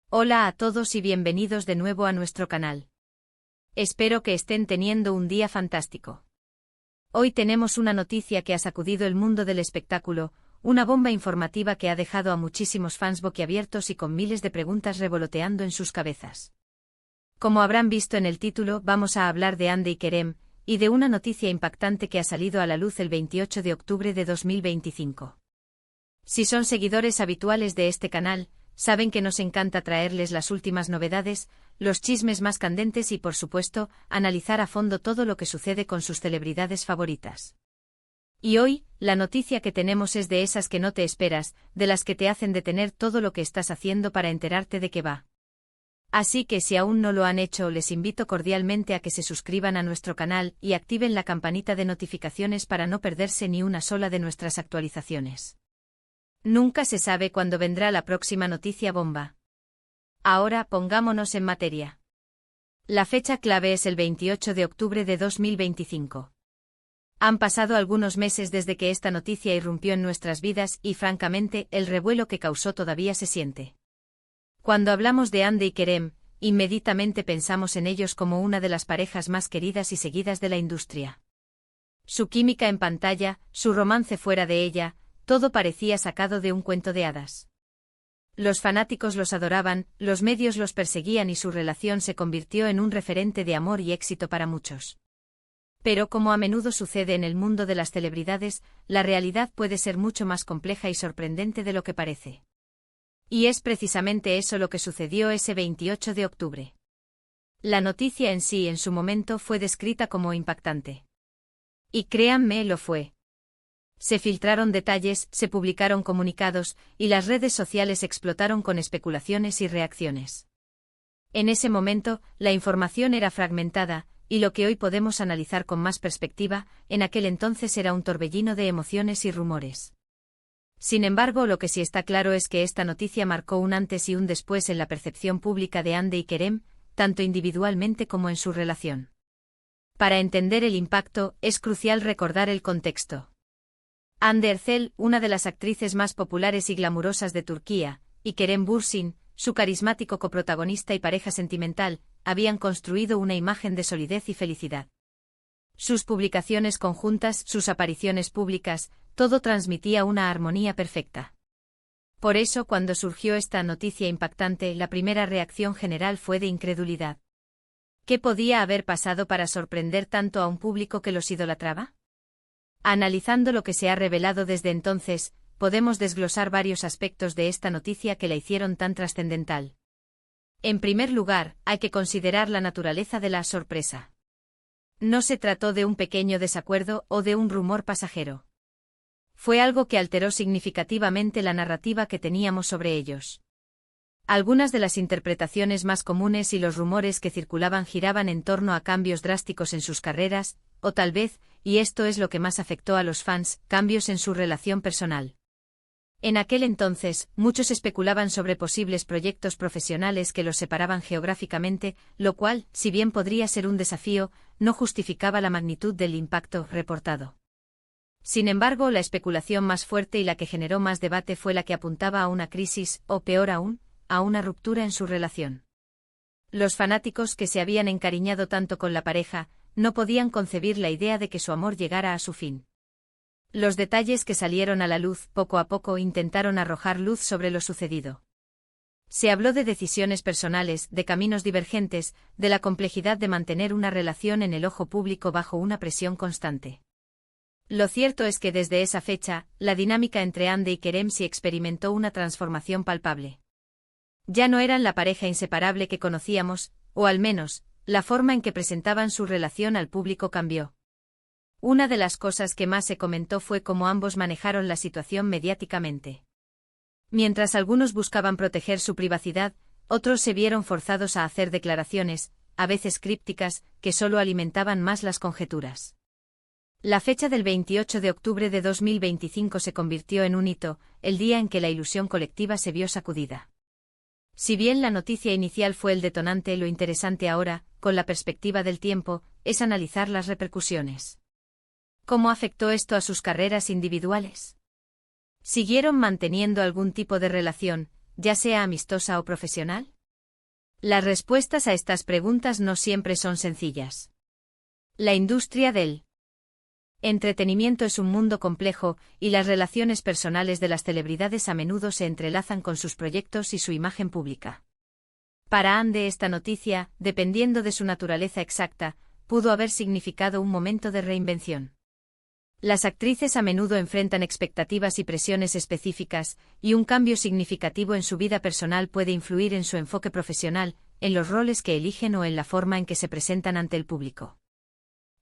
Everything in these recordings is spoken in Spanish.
Hola a todos y bienvenidos de nuevo a nuestro canal. Espero que estén teniendo un día fantástico. Hoy tenemos una noticia que ha sacudido el mundo del espectáculo, una bomba informativa que ha dejado a muchísimos fans boquiabiertos y con miles de preguntas revoloteando en sus cabezas. Como habrán visto en el título, vamos a hablar de Hande y Kerem, y de una noticia impactante que ha salido a la luz el 28 de octubre de 2025. Si son seguidores habituales de este canal, saben que nos encanta traerles las últimas novedades, los chismes más candentes y, por supuesto, analizar a fondo todo lo que sucede con sus celebridades favoritas. Y hoy, la noticia que tenemos es de esas que no te esperas, de las que te hacen detener todo lo que estás haciendo para enterarte de qué va. Así que si aún no lo han hecho, les invito cordialmente a que se suscriban a nuestro canal y activen la campanita de notificaciones para no perderse ni una sola de nuestras actualizaciones. Nunca se sabe cuándo vendrá la próxima noticia bomba. Ahora pongámonos en materia. La fecha clave es el 28 de octubre de 2025. Han pasado algunos meses desde que esta noticia irrumpió en nuestras vidas y, francamente, el revuelo que causó todavía se siente. Cuando hablamos de Hande y Kerem, inmediatamente pensamos en ellos como una de las parejas más queridas y seguidas de la industria. Su química en pantalla, su romance fuera de ella, todo parecía sacado de un cuento de hadas. Los fanáticos los adoraban, los medios los perseguían y su relación se convirtió en un referente de amor y éxito para muchos. Pero como a menudo sucede en el mundo de las celebridades, la realidad puede ser mucho más compleja y sorprendente de lo que parece. Y es precisamente eso lo que sucedió ese 28 de octubre. La noticia en sí en su momento fue descrita como impactante. Y créanme, lo fue. Se filtraron detalles, se publicaron comunicados, y las redes sociales explotaron con especulaciones y reacciones. En ese momento, la información era fragmentada, y lo que hoy podemos analizar con más perspectiva, en aquel entonces era un torbellino de emociones y rumores. Sin embargo, lo que sí está claro es que esta noticia marcó un antes y un después en la percepción pública de Hande y Kerem, tanto individualmente como en su relación. Para entender el impacto, es crucial recordar el contexto. Hande Erçel, una de las actrices más populares y glamurosas de Turquía, y Kerem Bürsin, su carismático coprotagonista y pareja sentimental, habían construido una imagen de solidez y felicidad. Sus publicaciones conjuntas, sus apariciones públicas, todo transmitía una armonía perfecta. Por eso, cuando surgió esta noticia impactante, la primera reacción general fue de incredulidad. ¿Qué podía haber pasado para sorprender tanto a un público que los idolatraba? Analizando lo que se ha revelado desde entonces, podemos desglosar varios aspectos de esta noticia que la hicieron tan trascendental. En primer lugar, hay que considerar la naturaleza de la sorpresa. No se trató de un pequeño desacuerdo o de un rumor pasajero. Fue algo que alteró significativamente la narrativa que teníamos sobre ellos. Algunas de las interpretaciones más comunes y los rumores que circulaban giraban en torno a cambios drásticos en sus carreras, o tal vez, y esto es lo que más afectó a los fans, cambios en su relación personal. En aquel entonces, muchos especulaban sobre posibles proyectos profesionales que los separaban geográficamente, lo cual, si bien podría ser un desafío, no justificaba la magnitud del impacto reportado. Sin embargo, la especulación más fuerte y la que generó más debate fue la que apuntaba a una crisis, o peor aún, a una ruptura en su relación. Los fanáticos que se habían encariñado tanto con la pareja, no podían concebir la idea de que su amor llegara a su fin. Los detalles que salieron a la luz poco a poco intentaron arrojar luz sobre lo sucedido. Se habló de decisiones personales, de caminos divergentes, de la complejidad de mantener una relación en el ojo público bajo una presión constante. Lo cierto es que desde esa fecha, la dinámica entre Hande y Kerem sí experimentó una transformación palpable. Ya no eran la pareja inseparable que conocíamos, o al menos, la forma en que presentaban su relación al público cambió. Una de las cosas que más se comentó fue cómo ambos manejaron la situación mediáticamente. Mientras algunos buscaban proteger su privacidad, otros se vieron forzados a hacer declaraciones, a veces crípticas, que solo alimentaban más las conjeturas. La fecha del 28 de octubre de 2025 se convirtió en un hito, el día en que la ilusión colectiva se vio sacudida. Si bien la noticia inicial fue el detonante, lo interesante ahora, con la perspectiva del tiempo, es analizar las repercusiones. ¿Cómo afectó esto a sus carreras individuales? ¿Siguieron manteniendo algún tipo de relación, ya sea amistosa o profesional? Las respuestas a estas preguntas no siempre son sencillas. La industria del entretenimiento es un mundo complejo, y las relaciones personales de las celebridades a menudo se entrelazan con sus proyectos y su imagen pública. Para Anne, esta noticia, dependiendo de su naturaleza exacta, pudo haber significado un momento de reinvención. Las actrices a menudo enfrentan expectativas y presiones específicas, y un cambio significativo en su vida personal puede influir en su enfoque profesional, en los roles que eligen o en la forma en que se presentan ante el público.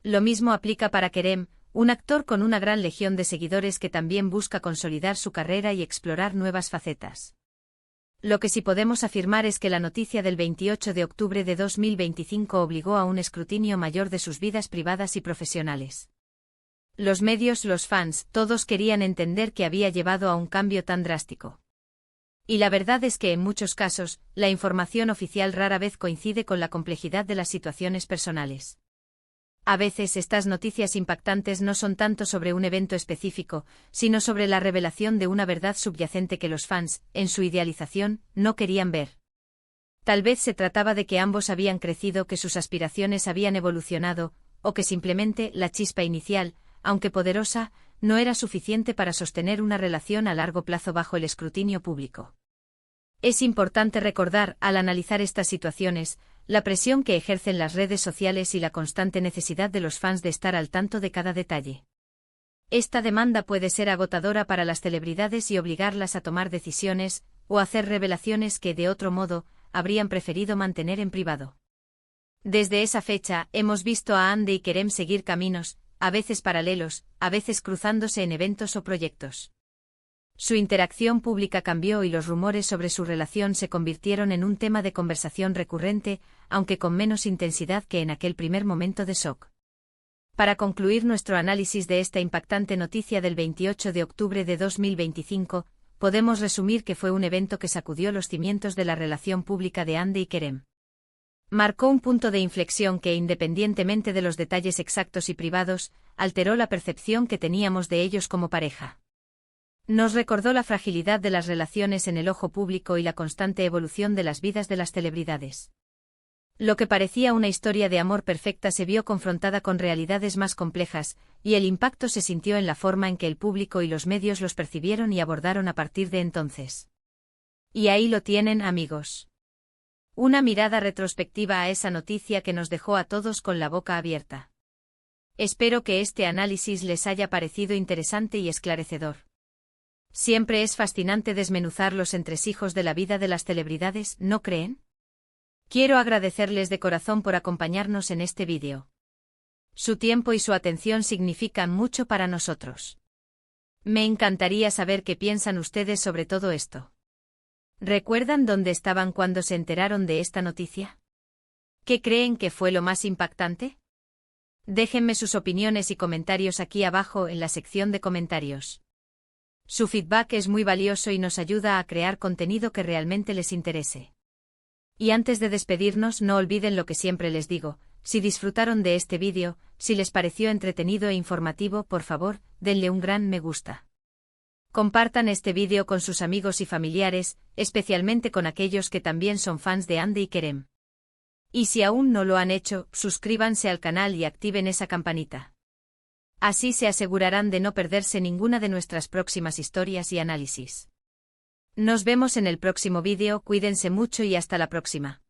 Lo mismo aplica para Kerem, un actor con una gran legión de seguidores que también busca consolidar su carrera y explorar nuevas facetas. Lo que sí podemos afirmar es que la noticia del 28 de octubre de 2025 obligó a un escrutinio mayor de sus vidas privadas y profesionales. Los medios, los fans, todos querían entender qué había llevado a un cambio tan drástico. Y la verdad es que en muchos casos, la información oficial rara vez coincide con la complejidad de las situaciones personales. A veces estas noticias impactantes no son tanto sobre un evento específico, sino sobre la revelación de una verdad subyacente que los fans, en su idealización, no querían ver. Tal vez se trataba de que ambos habían crecido, que sus aspiraciones habían evolucionado, o que simplemente la chispa inicial, aunque poderosa, no era suficiente para sostener una relación a largo plazo bajo el escrutinio público. Es importante recordar, al analizar estas situaciones, la presión que ejercen las redes sociales y la constante necesidad de los fans de estar al tanto de cada detalle. Esta demanda puede ser agotadora para las celebridades y obligarlas a tomar decisiones, o hacer revelaciones que, de otro modo, habrían preferido mantener en privado. Desde esa fecha, hemos visto a Anne y Kerem seguir caminos, a veces paralelos, a veces cruzándose en eventos o proyectos. Su interacción pública cambió y los rumores sobre su relación se convirtieron en un tema de conversación recurrente, aunque con menos intensidad que en aquel primer momento de shock. Para concluir nuestro análisis de esta impactante noticia del 28 de octubre de 2025, podemos resumir que fue un evento que sacudió los cimientos de la relación pública de Anne y Kerem. Marcó un punto de inflexión que, independientemente de los detalles exactos y privados, alteró la percepción que teníamos de ellos como pareja. Nos recordó la fragilidad de las relaciones en el ojo público y la constante evolución de las vidas de las celebridades. Lo que parecía una historia de amor perfecta se vio confrontada con realidades más complejas, y el impacto se sintió en la forma en que el público y los medios los percibieron y abordaron a partir de entonces. Y ahí lo tienen, amigos. Una mirada retrospectiva a esa noticia que nos dejó a todos con la boca abierta. Espero que este análisis les haya parecido interesante y esclarecedor. Siempre es fascinante desmenuzar los entresijos de la vida de las celebridades, ¿no creen? Quiero agradecerles de corazón por acompañarnos en este vídeo. Su tiempo y su atención significan mucho para nosotros. Me encantaría saber qué piensan ustedes sobre todo esto. ¿Recuerdan dónde estaban cuando se enteraron de esta noticia? ¿Qué creen que fue lo más impactante? Déjenme sus opiniones y comentarios aquí abajo en la sección de comentarios. Su feedback es muy valioso y nos ayuda a crear contenido que realmente les interese. Y antes de despedirnos, no olviden lo que siempre les digo: si disfrutaron de este vídeo, si les pareció entretenido e informativo, por favor, denle un gran me gusta. Compartan este vídeo con sus amigos y familiares, especialmente con aquellos que también son fans de Anne y Kerem. Y si aún no lo han hecho, suscríbanse al canal y activen esa campanita. Así se asegurarán de no perderse ninguna de nuestras próximas historias y análisis. Nos vemos en el próximo vídeo, cuídense mucho y hasta la próxima.